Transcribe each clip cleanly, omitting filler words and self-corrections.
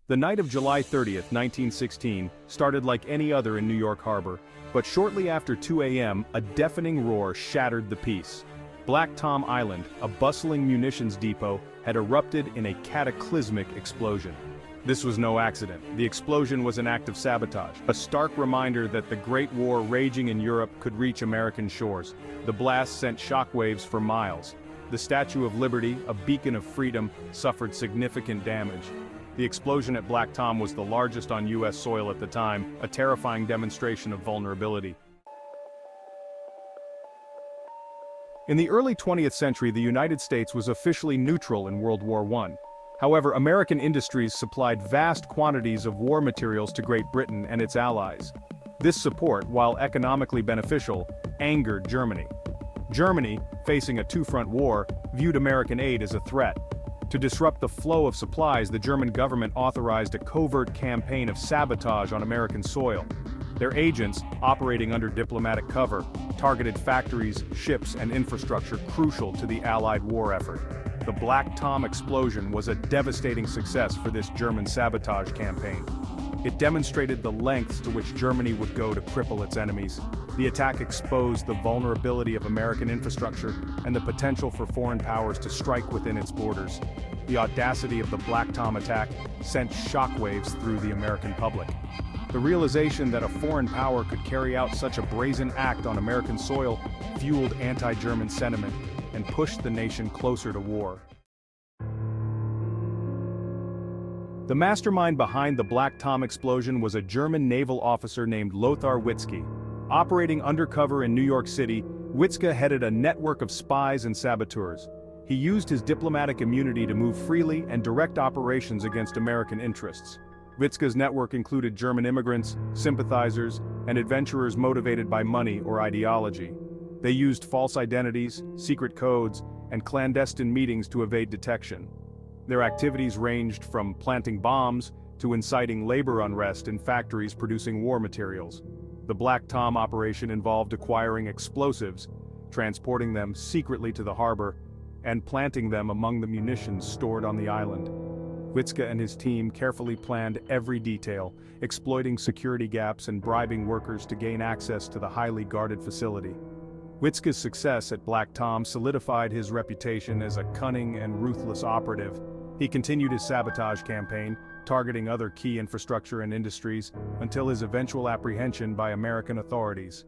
The night of July 30th, 1916, started like any other in New York Harbor, but shortly after 2 a.m., a deafening roar shattered the peace. Black Tom Island, a bustling munitions depot, had erupted in a cataclysmic explosion. This was no accident. The explosion was an act of sabotage, a stark reminder that the Great War raging in Europe could reach American shores. The blast sent shockwaves for miles. The Statue of Liberty, a beacon of freedom, suffered significant damage. The explosion at Black Tom was the largest on U.S. soil at the time, a terrifying demonstration of vulnerability. In the early 20th century, the United States was officially neutral in World War I. However, American industries supplied vast quantities of war materials to Great Britain and its allies. This support, while economically beneficial, angered Germany. Germany, facing a two-front war, viewed American aid as a threat. To disrupt the flow of supplies, the German government authorized a covert campaign of sabotage on American soil. Their agents, operating under diplomatic cover, targeted factories, ships, and infrastructure crucial to the Allied war effort. The Black Tom explosion was a devastating success for this German sabotage campaign. It demonstrated the lengths to which Germany would go to cripple its enemies. The attack exposed the vulnerability of American infrastructure and the potential for foreign powers to strike within its borders. The audacity of the Black Tom attack sent shockwaves through the American public. The realization that a foreign power could carry out such a brazen act on American soil fueled anti-German sentiment and pushed the nation closer to war. The mastermind behind the Black Tom explosion was a German naval officer named Lothar Witzke. Operating undercover in New York City, Witzke headed a network of spies and saboteurs. He used his diplomatic immunity to move freely and direct operations against American interests. Witzke's network included German immigrants, sympathizers, and adventurers motivated by money or ideology. They used false identities, secret codes, and clandestine meetings to evade detection. Their activities ranged from planting bombs to inciting labor unrest in factories producing war materials. The Black Tom operation involved acquiring explosives, transporting them secretly to the harbor, and planting them among the munitions stored on the island. Witzke and his team carefully planned every detail, exploiting security gaps and bribing workers to gain access to the highly guarded facility. Witzke's success at Black Tom solidified his reputation as a cunning and ruthless operative. He continued his sabotage campaign, targeting other key infrastructure and industries, until his eventual apprehension by American authorities.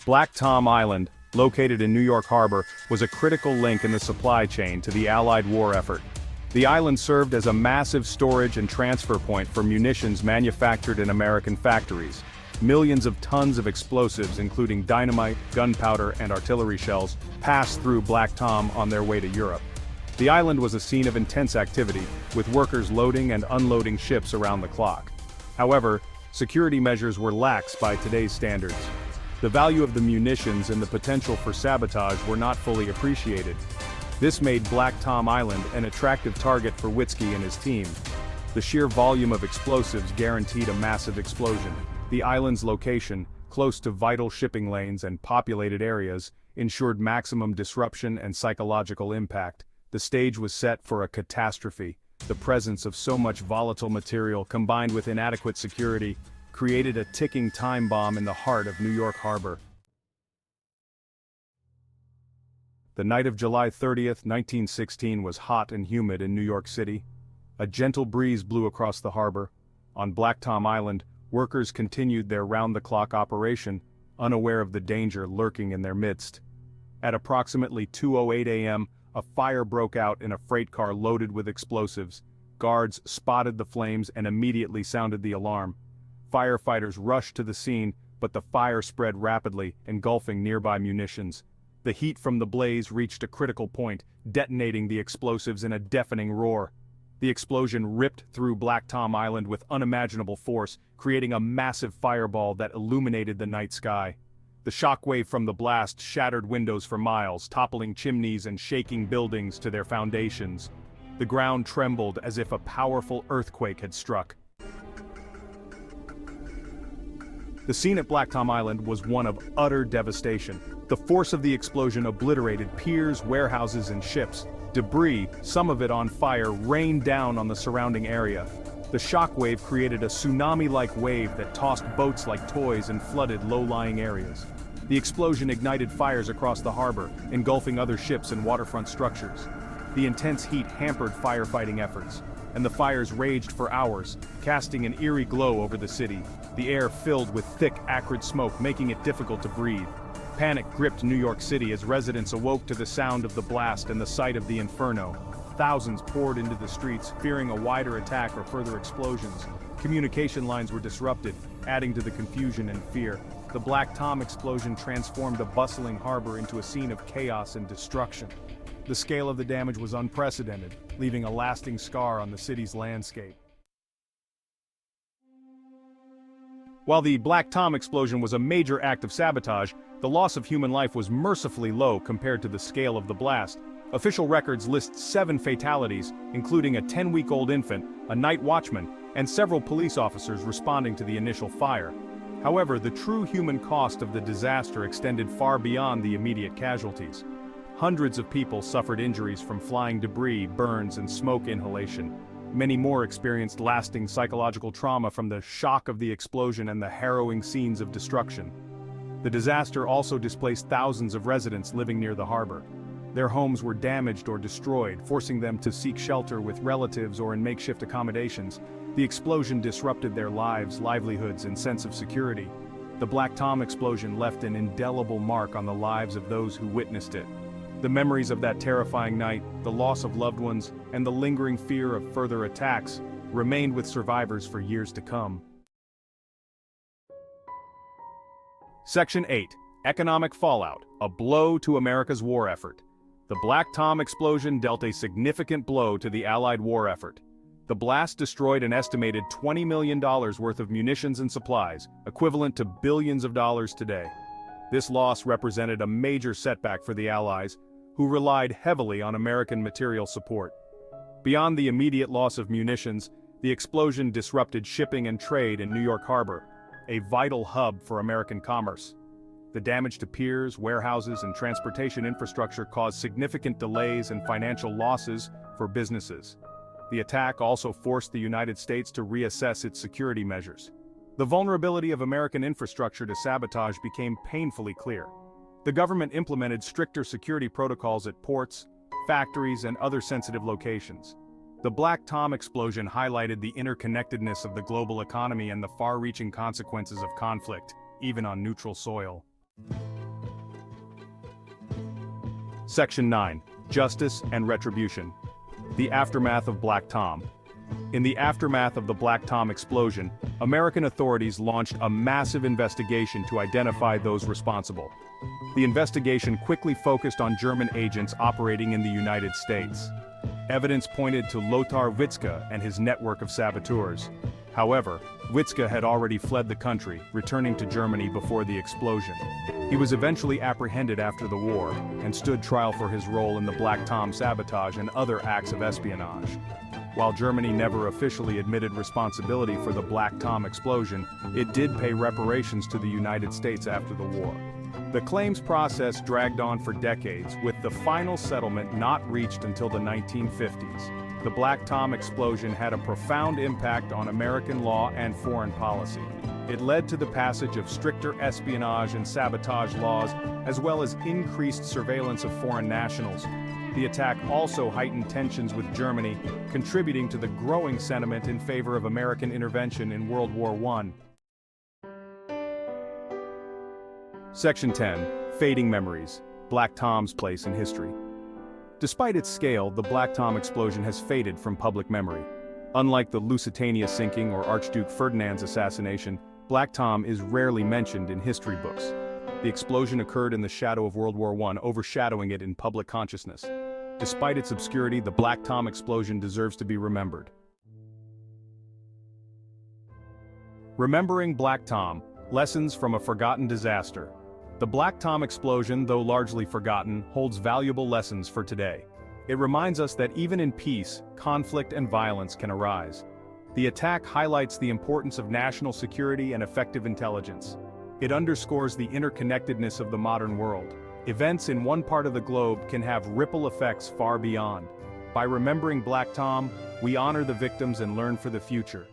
Black Tom Island, located in New York Harbor, was a critical link in the supply chain to the Allied war effort. The island served as a massive storage and transfer point for munitions manufactured in American factories. Millions of tons of explosives, including dynamite, gunpowder, and artillery shells, passed through Black Tom on their way to Europe. The island was a scene of intense activity, with workers loading and unloading ships around the clock. However, security measures were lax by today's standards. The value of the munitions and the potential for sabotage were not fully appreciated. This made Black Tom Island an attractive target for Witzke and his team. The sheer volume of explosives guaranteed a massive explosion. The island's location, close to vital shipping lanes and populated areas, ensured maximum disruption and psychological impact. The stage was set for a catastrophe. The presence of so much volatile material combined with inadequate security created a ticking time bomb in the heart of New York Harbor. The night of July 30th, 1916 was hot and humid in New York City. A gentle breeze blew across the harbor. On Black Tom Island, workers continued their round-the-clock operation, unaware of the danger lurking in their midst. At approximately 2:08 a.m., a fire broke out in a freight car loaded with explosives. Guards spotted the flames and immediately sounded the alarm. Firefighters rushed to the scene, but the fire spread rapidly, engulfing nearby munitions. The heat from the blaze reached a critical point, detonating the explosives in a deafening roar. The explosion ripped through Black Tom Island with unimaginable force, creating a massive fireball that illuminated the night sky. The shockwave from the blast shattered windows for miles, toppling chimneys and shaking buildings to their foundations. The ground trembled as if a powerful earthquake had struck. The scene at Black Tom Island was one of utter devastation. The force of the explosion obliterated piers, warehouses, and ships. Debris, some of it on fire, rained down on the surrounding area. The shockwave created a tsunami-like wave that tossed boats like toys and flooded low-lying areas. The explosion ignited fires across the harbor, engulfing other ships and waterfront structures. The intense heat hampered firefighting efforts, and the fires raged for hours, casting an eerie glow over the city, the air filled with thick, acrid smoke, making it difficult to breathe. Panic gripped New York City as residents awoke to the sound of the blast and the sight of the inferno. Thousands poured into the streets, fearing a wider attack or further explosions. Communication lines were disrupted, adding to the confusion and fear. The Black Tom explosion transformed a bustling harbor into a scene of chaos and destruction. The scale of the damage was unprecedented, leaving a lasting scar on the city's landscape. While the Black Tom explosion was a major act of sabotage, the loss of human life was mercifully low compared to the scale of the blast. Official records list 7 fatalities, including a 10-week-old infant, a night watchman, and several police officers responding to the initial fire. However, the true human cost of the disaster extended far beyond the immediate casualties. Hundreds of people suffered injuries from flying debris, burns, and smoke inhalation. Many more experienced lasting psychological trauma from the shock of the explosion and the harrowing scenes of destruction. The disaster also displaced thousands of residents living near the harbor. Their homes were damaged or destroyed, forcing them to seek shelter with relatives or in makeshift accommodations. The explosion disrupted their lives, livelihoods, and sense of security. The Black Tom explosion left an indelible mark on the lives of those who witnessed it. The memories of that terrifying night, the loss of loved ones, and the lingering fear of further attacks remained with survivors for years to come. Section 8. Economic Fallout, a blow to America's war effort. The Black Tom explosion dealt a significant blow to the Allied war effort. The blast destroyed an estimated $20 million worth of munitions and supplies, equivalent to billions of dollars today. This loss represented a major setback for the Allies, who relied heavily on American material support. Beyond the immediate loss of munitions, the explosion disrupted shipping and trade in New York Harbor, a vital hub for American commerce. The damage to piers, warehouses, and transportation infrastructure caused significant delays and financial losses for businesses. The attack also forced the United States to reassess its security measures. The vulnerability of American infrastructure to sabotage became painfully clear. The government implemented stricter security protocols at ports, factories, and other sensitive locations. The Black Tom explosion highlighted the interconnectedness of the global economy and the far-reaching consequences of conflict, even on neutral soil. Section 9. Justice and Retribution. The Aftermath of Black Tom. In the aftermath of the Black Tom explosion, American authorities launched a massive investigation to identify those responsible. The investigation quickly focused on German agents operating in the United States. Evidence pointed to Lothar Witzke and his network of saboteurs. However, Witzke had already fled the country, returning to Germany before the explosion. He was eventually apprehended after the war, and stood trial for his role in the Black Tom sabotage and other acts of espionage. While Germany never officially admitted responsibility for the Black Tom explosion, it did pay reparations to the United States after the war. The claims process dragged on for decades, with the final settlement not reached until the 1950s. The Black Tom explosion had a profound impact on American law and foreign policy. It led to the passage of stricter espionage and sabotage laws, as well as increased surveillance of foreign nationals. The attack also heightened tensions with Germany, contributing to the growing sentiment in favor of American intervention in World War I. Section 10. Fading Memories. Black Tom's Place in History. Despite its scale, the Black Tom explosion has faded from public memory. Unlike the Lusitania sinking or Archduke Ferdinand's assassination, Black Tom is rarely mentioned in history books. The explosion occurred in the shadow of World War I, overshadowing it in public consciousness. Despite its obscurity, the Black Tom explosion deserves to be remembered. Remembering Black Tom, Lessons from a Forgotten Disaster. The Black Tom explosion, though largely forgotten, holds valuable lessons for today. It reminds us that even in peace, conflict and violence can arise. The attack highlights the importance of national security and effective intelligence. It underscores the interconnectedness of the modern world, Events in one part of the globe can have ripple effects far beyond. By remembering Black Tom, we honor the victims and learn for the future.